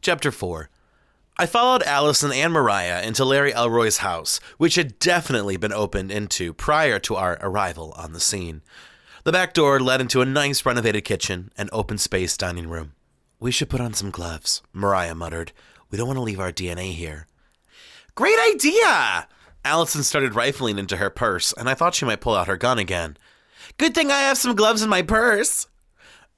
Chapter 4. I followed Alison and Mariah into Larry Elroy's house, which had definitely been opened into prior to our arrival on the scene. The back door led into a nice renovated kitchen and open space dining room. "We should put on some gloves," Mariah muttered. "We don't want to leave our DNA here." "Great idea!" Alison started rifling into her purse, and I thought she might pull out her gun again. "Good thing I have some gloves in my purse."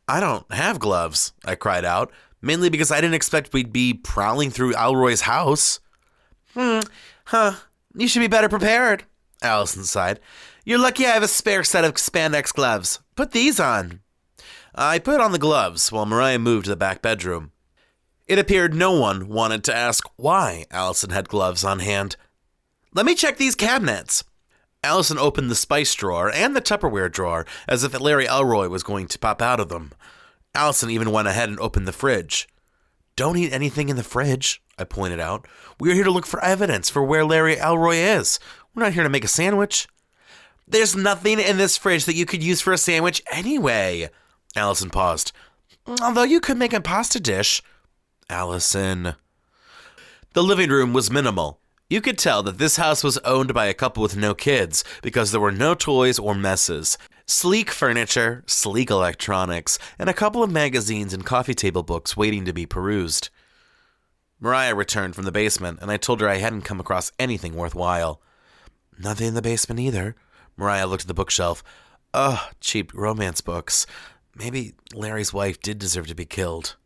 "I don't have gloves," I cried out, mainly because I didn't expect we'd be prowling through Elroy's house. You should be better prepared," Alison sighed. "You're lucky I have a spare set of spandex gloves. Put these on." I put on the gloves while Mariah moved to the back bedroom. It appeared no one wanted to ask why Alison had gloves on hand. "Let me check these cabinets." Alison opened the spice drawer and the Tupperware drawer as if Larry Elroy was going to pop out of them. Alison even went ahead and opened the fridge. "Don't eat anything in the fridge," I pointed out. "We're here to look for evidence for where Larry Elroy is. We're not here to make a sandwich." "There's nothing in this fridge that you could use for a sandwich anyway." Alison paused. "Although you could make a pasta dish." Alison. The living room was minimal. You could tell that this house was owned by a couple with no kids because there were no toys or messes. Sleek furniture, sleek electronics, and a couple of magazines and coffee table books waiting to be perused. Mariah returned from the basement, and I told her I hadn't come across anything worthwhile. "Nothing in the basement either." Mariah looked at the bookshelf. "Ugh, cheap romance books. Maybe Larry's wife did deserve to be killed."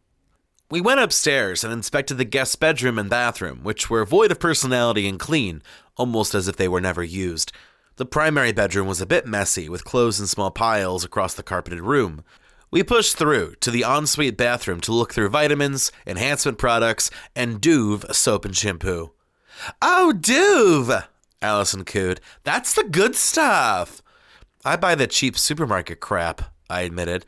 We went upstairs and inspected the guest bedroom and bathroom, which were void of personality and clean, almost as if they were never used. The primary bedroom was a bit messy, with clothes in small piles across the carpeted room. We pushed through to the ensuite bathroom to look through vitamins, enhancement products, and Dove soap and shampoo. "Oh, Dove!" Alison cooed. "That's the good stuff." "I buy the cheap supermarket crap," I admitted.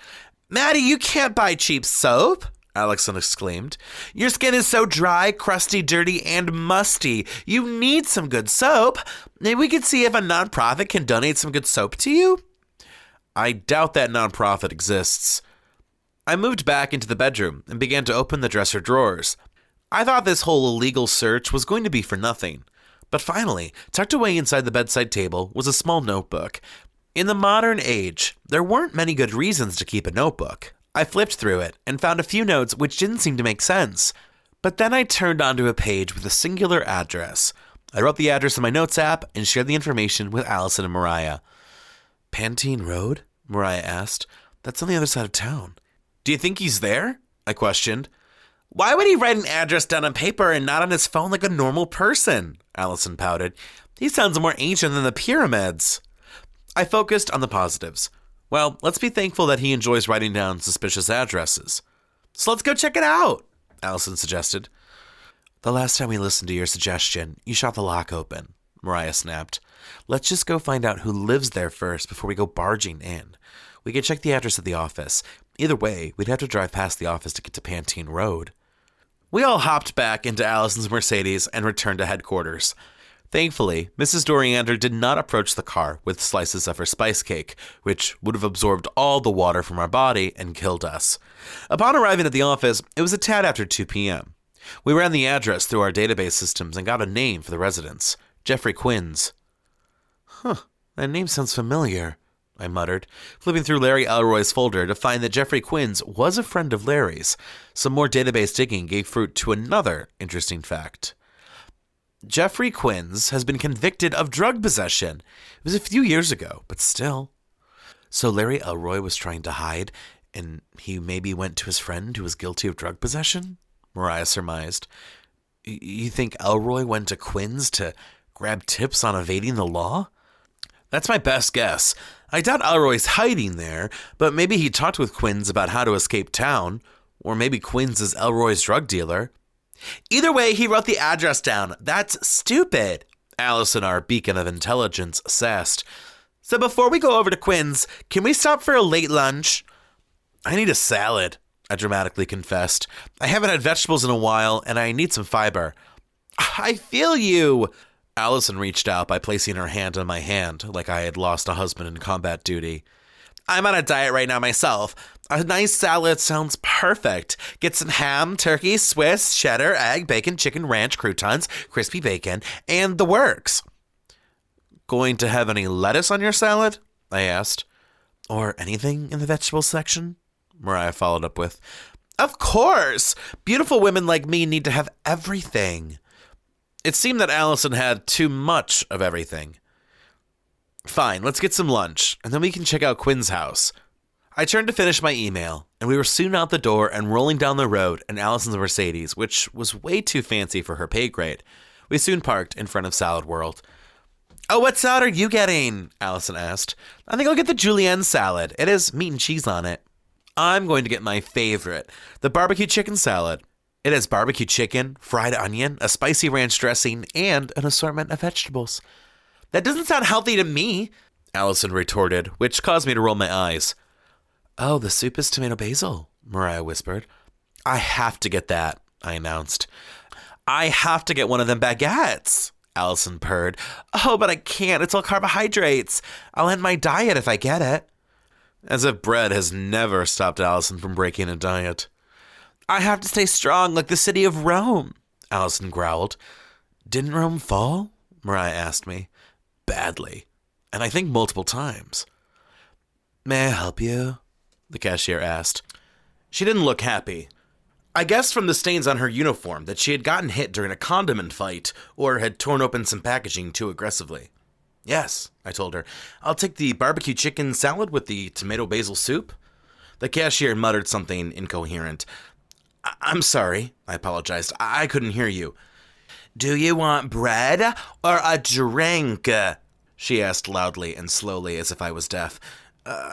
"Matty, you can't buy cheap soap," Alison exclaimed. "Your skin is so dry, crusty, dirty, and musty. You need some good soap. Maybe we could see if a nonprofit can donate some good soap to you." I doubt that nonprofit exists. I moved back into the bedroom and began to open the dresser drawers. I thought this whole illegal search was going to be for nothing. But finally, tucked away inside the bedside table was a small notebook. In the modern age, there weren't many good reasons to keep a notebook. I flipped through it and found a few notes which didn't seem to make sense. But then I turned onto a page with a singular address. I wrote the address in my notes app and shared the information with Alison and Mariah. "Pantene Road?" Mariah asked. "That's on the other side of town." "Do you think he's there?" I questioned. "Why would he write an address down on paper and not on his phone like a normal person?" Alison pouted. "He sounds more ancient than the pyramids." I focused on the positives. Well, let's be thankful that he enjoys writing down suspicious addresses. "So let's go check it out," Alison suggested. "The last time we listened to your suggestion, you shot the lock open," Mariah snapped. "Let's just go find out who lives there first before we go barging in. We could check the address of the office. Either way, we'd have to drive past the office to get to Pantene Road." We all hopped back into Alison's Mercedes and returned to headquarters. Thankfully, Mrs. Doriander did not approach the car with slices of her spice cake, which would have absorbed all the water from our body and killed us. Upon arriving at the office, it was a tad after 2 p.m. We ran the address through our database systems and got a name for the residence. Jeffrey Quinn's. That name sounds familiar," I muttered, flipping through Larry Elroy's folder to find that Jeffrey Quinn's was a friend of Larry's. Some more database digging gave fruit to another interesting fact. Jeffrey Quinn's has been convicted of drug possession. It was a few years ago, but still. So Larry Elroy was trying to hide, and he maybe went to his friend who was guilty of drug possession? Mariah surmised. You think Elroy went to Quinn's to grab tips on evading the law? That's my best guess. I doubt Elroy's hiding there, but maybe he talked with Quinn's about how to escape town, or maybe Quinn's is Elroy's drug dealer. Either way, he wrote the address down. That's stupid, Alison, our beacon of intelligence, sassed. So before we go over to Quinn's, can we stop for a late lunch? I need a salad, I dramatically confessed. I haven't had vegetables in a while, and I need some fiber. I feel you. Alison reached out by placing her hand on my hand, like I had lost a husband in combat duty. I'm on a diet right now myself. A nice salad sounds perfect. Get some ham, turkey, Swiss, cheddar, egg, bacon, chicken, ranch, croutons, crispy bacon, and the works. Going to have any lettuce on your salad? I asked. Or anything in the vegetable section? Mariah followed up with, Of course! Beautiful women like me need to have everything. It seemed that Alison had too much of everything. Fine, let's get some lunch, and then we can check out Quinn's house. I turned to finish my email, and we were soon out the door and rolling down the road in Alison's Mercedes, which was way too fancy for her pay grade. We soon parked in front of Salad World. Oh, what salad are you getting? Alison asked. I think I'll get the julienne salad. It has meat and cheese on it. I'm going to get my favorite, the barbecue chicken salad. It has barbecue chicken, fried onion, a spicy ranch dressing, and an assortment of vegetables. That doesn't sound healthy to me, Alison retorted, which caused me to roll my eyes. Oh, the soup is tomato basil, Mariah whispered. I have to get that, I announced. I have to get one of them baguettes, Alison purred. Oh, but I can't. It's all carbohydrates. I'll end my diet if I get it. As if bread has never stopped Alison from breaking a diet. I have to stay strong like the city of Rome, Alison growled. Didn't Rome fall? Mariah asked me. Badly. And I think multiple times. May I help you? The cashier asked. She didn't look happy. I guessed from the stains on her uniform that she had gotten hit during a condiment fight or had torn open some packaging too aggressively. Yes, I told her. I'll take the barbecue chicken salad with the tomato basil soup. The cashier muttered something incoherent. I'm sorry, I apologized. I couldn't hear you. Do you want bread or a drink? She asked loudly and slowly as if I was deaf.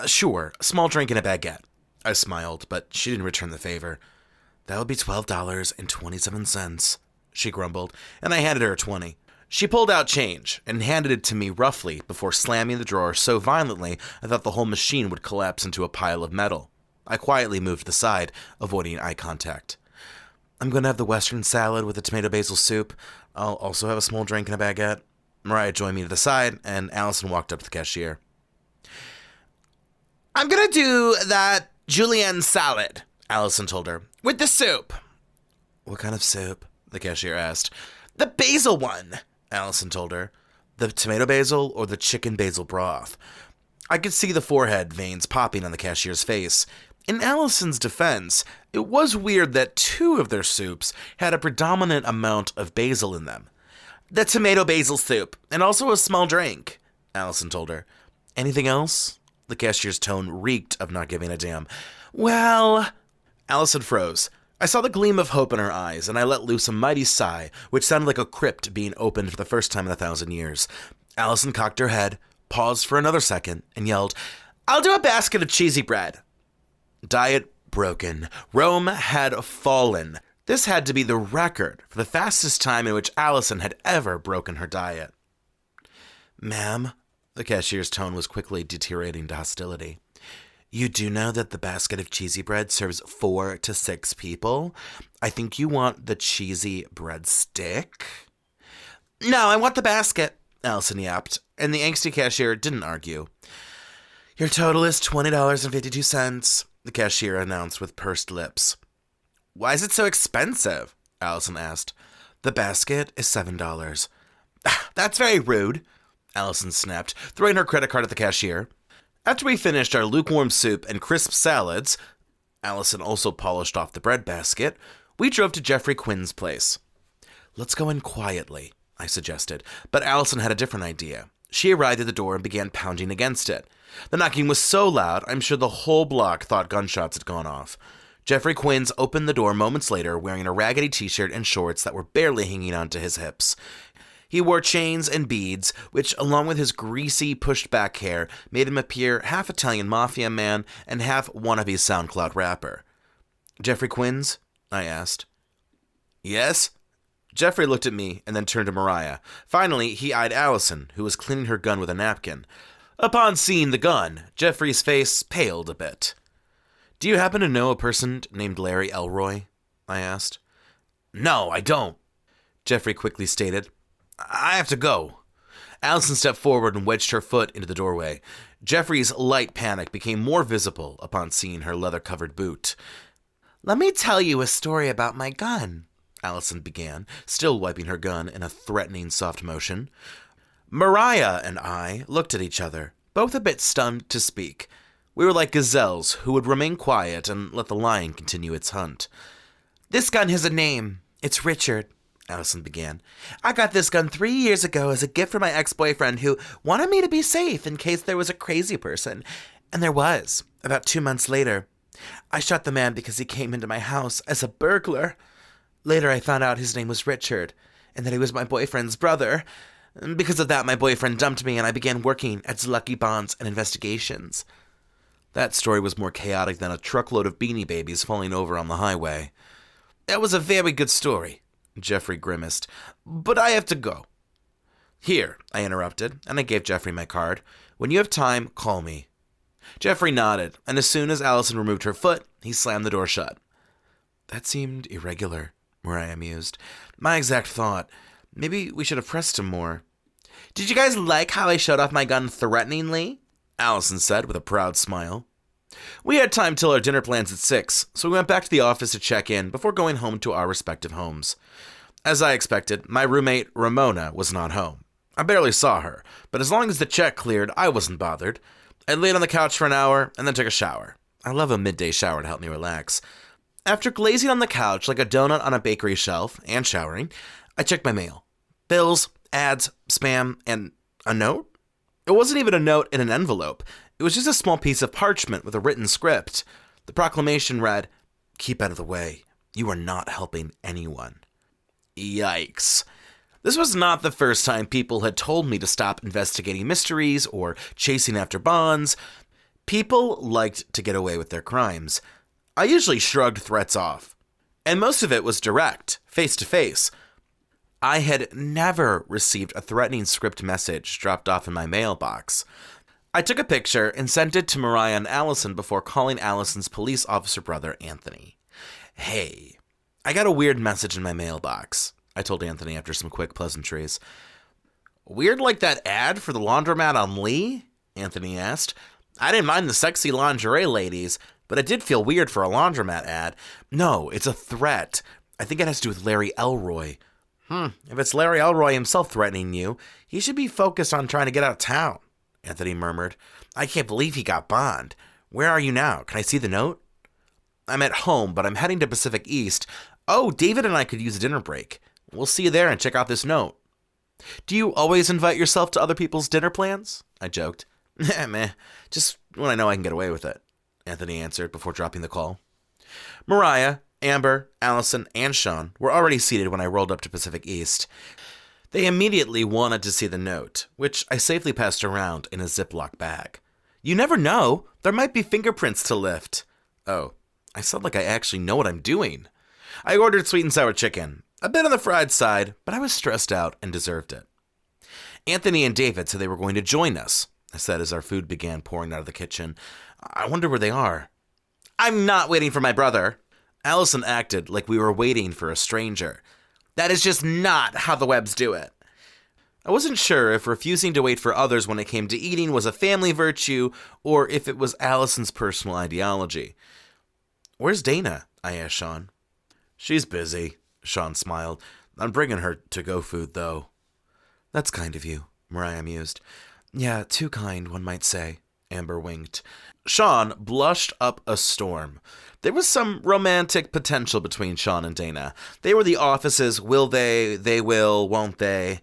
Sure, a small drink and a baguette. I smiled, but she didn't return the favor. That would be $12.27, she grumbled, and I handed her 20. She pulled out change and handed it to me roughly before slamming the drawer so violently I thought the whole machine would collapse into a pile of metal. I quietly moved to the side, avoiding eye contact. I'm going to have the Western salad with the tomato basil soup. I'll also have a small drink and a baguette. Mariah joined me to the side, and Alison walked up to the cashier. I'm going to do that julienne salad, Alison told her, with the soup. What kind of soup? The cashier asked. The basil one, Alison told her. The tomato basil or the chicken basil broth? I could see the forehead veins popping on the cashier's face. In Alison's defense, it was weird that two of their soups had a predominant amount of basil in them. The tomato basil soup, and also a small drink, Alison told her. Anything else? The cashier's tone reeked of not giving a damn. Well, Alison froze. I saw the gleam of hope in her eyes, and I let loose a mighty sigh, which sounded like a crypt being opened for the first time in 1,000 years. Alison cocked her head, paused for another second, and yelled, I'll do a basket of cheesy bread. Diet broken. Rome had fallen. This had to be the record for the fastest time in which Alison had ever broken her diet. Ma'am, the cashier's tone was quickly deteriorating to hostility. You do know that the basket of cheesy bread serves 4 to 6 people? I think you want the cheesy bread stick? No, I want the basket, Alison yapped, and the angsty cashier didn't argue. Your total is $20.52, the cashier announced with pursed lips. Why is it so expensive? Alison asked. The basket is $7. That's very rude, Alison snapped, throwing her credit card at the cashier. After we finished our lukewarm soup and crisp salads, Alison also polished off the bread basket, we drove to Jeffrey Quinn's place. Let's go in quietly, I suggested, but Alison had a different idea. She arrived at the door and began pounding against it. The knocking was so loud, I'm sure the whole block thought gunshots had gone off. Jeffrey Quinn's opened the door moments later wearing a raggedy t-shirt and shorts that were barely hanging onto his hips. He wore chains and beads, which, along with his greasy, pushed-back hair, made him appear half Italian mafia man and half wannabe SoundCloud rapper. Jeffrey Quinn's? I asked. Yes? Jeffrey looked at me and then turned to Mariah. Finally, he eyed Alison, who was cleaning her gun with a napkin. Upon seeing the gun, Jeffrey's face paled a bit. Do you happen to know a person named Larry Elroy? I asked. No, I don't, Jeffrey quickly stated. I have to go. Alison stepped forward and wedged her foot into the doorway. Jeffrey's light panic became more visible upon seeing her leather-covered boot. "Let me tell you a story about my gun," Alison began, still wiping her gun in a threatening soft motion. Mariah and I looked at each other, both a bit stunned to speak. We were like gazelles who would remain quiet and let the lion continue its hunt. "This gun has a name. It's Richard," Alison began. "I got this gun 3 years ago as a gift from my ex-boyfriend who wanted me to be safe in case there was a crazy person. And there was, about 2 months later. I shot the man because he came into my house as a burglar. Later I found out his name was Richard, and that he was my boyfriend's brother. Because of that, my boyfriend dumped me and I began working at Lucky Bonds and Investigations." That story was more chaotic than a truckload of Beanie Babies falling over on the highway. "That was a very good story," Jeffrey grimaced, "but I have to go." "Here," I interrupted, and I gave Jeffrey my card. "When you have time, call me." Jeffrey nodded, and as soon as Alison removed her foot, he slammed the door shut. "That seemed irregular," Mariah mused. "My exact thought. Maybe we should have pressed him more." "Did you guys like how I showed off my gun threateningly?" Alison said with a proud smile. We had time till our dinner plans at 6, so we went back to the office to check in before going home to our respective homes. As I expected, my roommate, Ramona, was not home. I barely saw her, but as long as the check cleared, I wasn't bothered. I laid on the couch for an hour and then took a shower. I love a midday shower to help me relax. After glazing on the couch like a donut on a bakery shelf and showering, I checked my mail. Bills, ads, spam, and a note? It wasn't even a note in an envelope. It was just a small piece of parchment with a written script. The proclamation read, "Keep out of the way. You are not helping anyone." Yikes. This was not the first time people had told me to stop investigating mysteries or chasing after bonds. People liked to get away with their crimes. I usually shrugged threats off. And most of it was direct, face-to-face. I had never received a threatening script message dropped off in my mailbox. I took a picture and sent it to Mariah and Alison before calling Alison's police officer brother, Anthony. "Hey, I got a weird message in my mailbox," I told Anthony after some quick pleasantries. "Weird like that ad for the laundromat on Lee?" Anthony asked. "I didn't mind the sexy lingerie ladies, but it did feel weird for a laundromat ad." "No, it's a threat. I think it has to do with Larry Elroy." If it's Larry Elroy himself threatening you, he should be focused on trying to get out of town," Anthony murmured. "I can't believe he got bond. Where are you now? Can I see the note?" "I'm at home, but I'm heading to Pacific East. Oh, David and I could use a dinner break. We'll see you there and check out this note." "Do you always invite yourself to other people's dinner plans?" I joked. Meh, just when I know I can get away with it," Anthony answered before dropping the call. Mariah, Amber, Alison, and Sean were already seated when I rolled up to Pacific East. They immediately wanted to see the note, which I safely passed around in a Ziploc bag. "You never know. There might be fingerprints to lift." Oh, I sound like I actually know what I'm doing. I ordered sweet and sour chicken, a bit on the fried side, but I was stressed out and deserved it. Anthony and David said they were going to join us, I said as our food began pouring out of the kitchen. "I wonder where they are." "I'm not waiting for my brother." Alison acted like we were waiting for a stranger. "That is just not how the Webbs do it." I wasn't sure if refusing to wait for others when it came to eating was a family virtue or if it was Alison's personal ideology. "Where's Dana?" I asked Sean. "She's busy," Sean smiled. "I'm bringing her to-go food, though." "That's kind of you," Mariah mused. "Yeah, too kind, one might say," Amber winked. Sean blushed up a storm. There was some romantic potential between Sean and Dana. They were the office's will they will, won't they.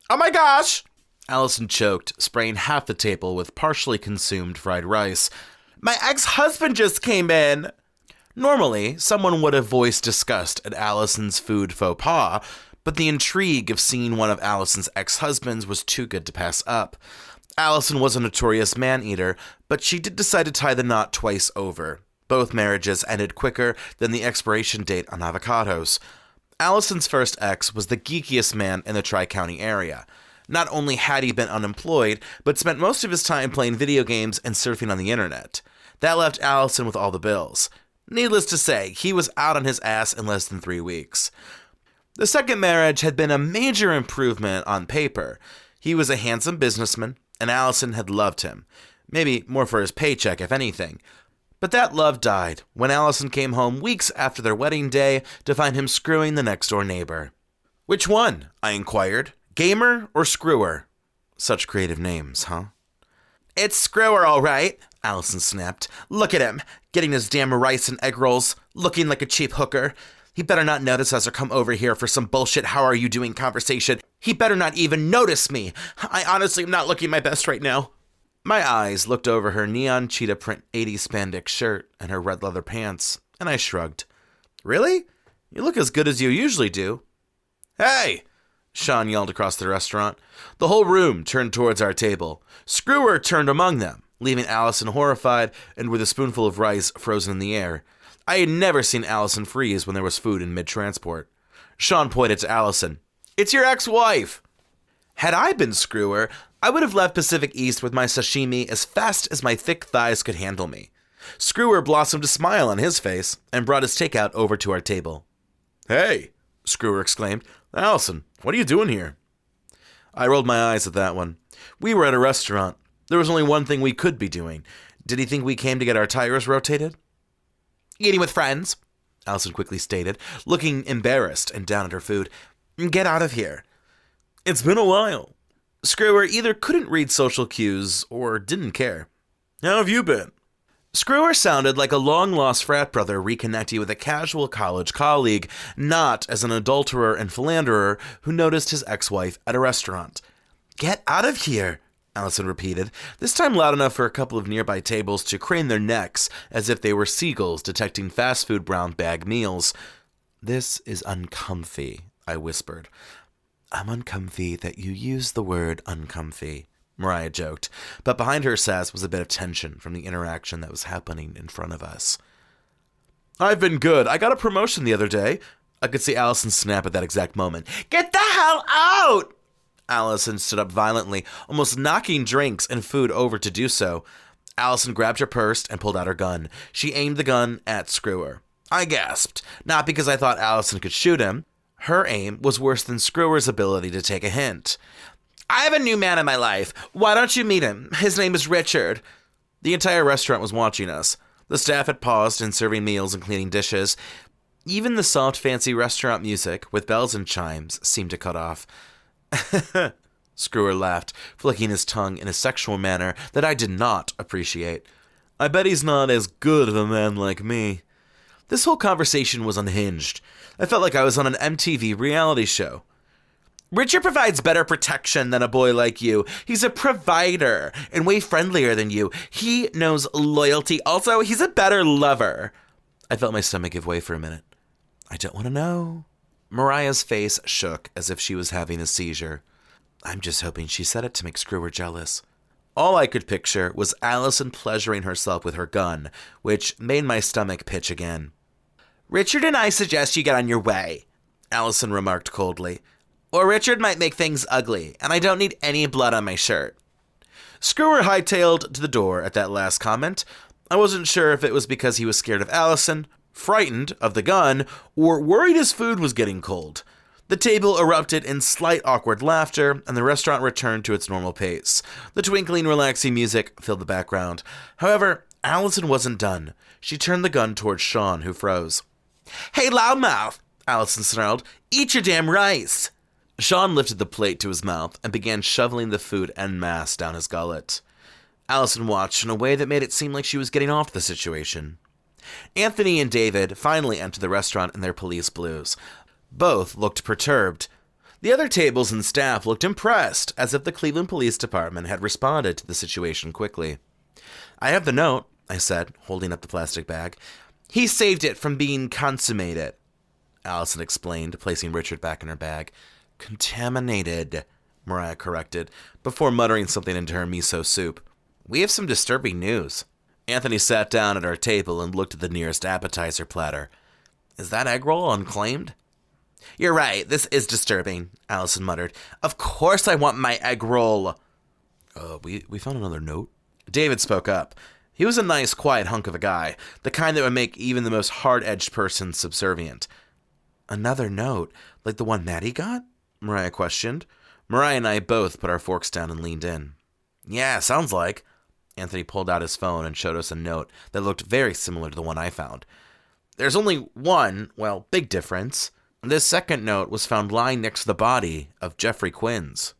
"Oh my gosh!" Alison choked, spraying half the table with partially consumed fried rice. "My ex-husband just came in!" Normally, someone would have voiced disgust at Alison's food faux pas, but the intrigue of seeing one of Alison's ex-husbands was too good to pass up. Alison was a notorious man-eater, but she did decide to tie the knot twice over. Both marriages ended quicker than the expiration date on avocados. Alison's first ex was the geekiest man in the Tri-County area. Not only had he been unemployed, but spent most of his time playing video games and surfing on the internet. That left Alison with all the bills. Needless to say, he was out on his ass in less than 3 weeks. The second marriage had been a major improvement on paper. He was a handsome businessman, and Alison had loved him. Maybe more for his paycheck, if anything. But that love died when Alison came home weeks after their wedding day to find him screwing the next-door neighbor. "Which one?" I inquired. "Gamer or Screwer?" Such creative names, huh? "It's Screwer, all right," Alison snapped. "Look at him, getting his damn rice and egg rolls, looking like a cheap hooker. He better not notice us or come over here for some bullshit how are you doing conversation. He better not even notice me. I honestly am not looking my best right now." My eyes looked over her neon cheetah print 80s spandex shirt and her red leather pants, and I shrugged. "Really? You look as good as you usually do." "Hey!" Sean yelled across the restaurant. The whole room turned towards our table. Screwer turned among them, leaving Alison horrified and with a spoonful of rice frozen in the air. I had never seen Alison freeze when there was food in mid-transport. Sean pointed to Alison. "It's your ex-wife!" Had I been Screwer, I would have left Pacific East with my sashimi as fast as my thick thighs could handle me. Screwer blossomed a smile on his face and brought his takeout over to our table. "Hey!" Screwer exclaimed. "Alison, what are you doing here?" I rolled my eyes at that one. We were at a restaurant. There was only one thing we could be doing. Did he think we came to get our tires rotated? "Eating with friends," Alison quickly stated, looking embarrassed and down at her food. "Get out of here." "It's been a while." Screwer either couldn't read social cues or didn't care. "How have you been?" Screwer sounded like a long-lost frat brother reconnecting with a casual college colleague, not as an adulterer and philanderer who noticed his ex-wife at a restaurant. "Get out of here," Alison repeated, this time loud enough for a couple of nearby tables to crane their necks as if they were seagulls detecting fast food brown bag meals. "This is uncomfy," I whispered. "I'm uncomfy that you use the word uncomfy," Mariah joked, but behind her sass was a bit of tension from the interaction that was happening in front of us. "I've been good. I got a promotion the other day." I could see Alison snap at that exact moment. "Get the hell out!" Alison stood up violently, almost knocking drinks and food over to do so. Alison grabbed her purse and pulled out her gun. She aimed the gun at Screwer. I gasped, not because I thought Alison could shoot him. Her aim was worse than Screwer's ability to take a hint. "I have a new man in my life. Why don't you meet him? His name is Richard." The entire restaurant was watching us. The staff had paused in serving meals and cleaning dishes. Even the soft, fancy restaurant music, with bells and chimes, seemed to cut off. Screwer laughed, flicking his tongue in a sexual manner that I did not appreciate. "I bet he's not as good of a man like me." This whole conversation was unhinged. I felt like I was on an MTV reality show. "Richard provides better protection than a boy like you. He's a provider and way friendlier than you. He knows loyalty. Also, he's a better lover." I felt my stomach give way for a minute. "I don't want to know." Mariah's face shook as if she was having a seizure. I'm just hoping she said it to make Screwer jealous. All I could picture was Alison pleasuring herself with her gun, which made my stomach pitch again. "Richard and I suggest you get on your way," Alison remarked coldly. "Or Richard might make things ugly, and I don't need any blood on my shirt." Screwer hightailed to the door at that last comment. I wasn't sure if it was because he was scared of Alison, frightened of the gun, or worried his food was getting cold. The table erupted in slight awkward laughter, and the restaurant returned to its normal pace. The twinkling, relaxing music filled the background. However, Alison wasn't done. She turned the gun towards Sean, who froze. "Hey, loudmouth," Alison snarled. "Eat your damn rice." Sean lifted the plate to his mouth and began shoveling the food en masse down his gullet. Alison watched in a way that made it seem like she was getting off the situation. Anthony and David finally entered the restaurant in their police blues. Both looked perturbed. The other tables and staff looked impressed, as if the Cleveland Police Department had responded to the situation quickly. "I have the note," I said, holding up the plastic bag. "He saved it from being consummated," Alison explained, placing Richard back in her bag. "Contaminated," Mariah corrected, before muttering something into her miso soup. "We have some disturbing news." Anthony sat down at our table and looked at the nearest appetizer platter. "Is that egg roll unclaimed?" "You're right, this is disturbing," Alison muttered. "Of course I want my egg roll." We found another note." David spoke up. He was a nice, quiet hunk of a guy, the kind that would make even the most hard-edged person subservient. "Another note? Like the one Matty got?" Mariah questioned. Mariah and I both put our forks down and leaned in. Yeah, sounds like. Anthony pulled out his phone and showed us a note that looked very similar to the one I found. There's only one, big difference. This second note was found lying next to the body of Jeffrey Quinns.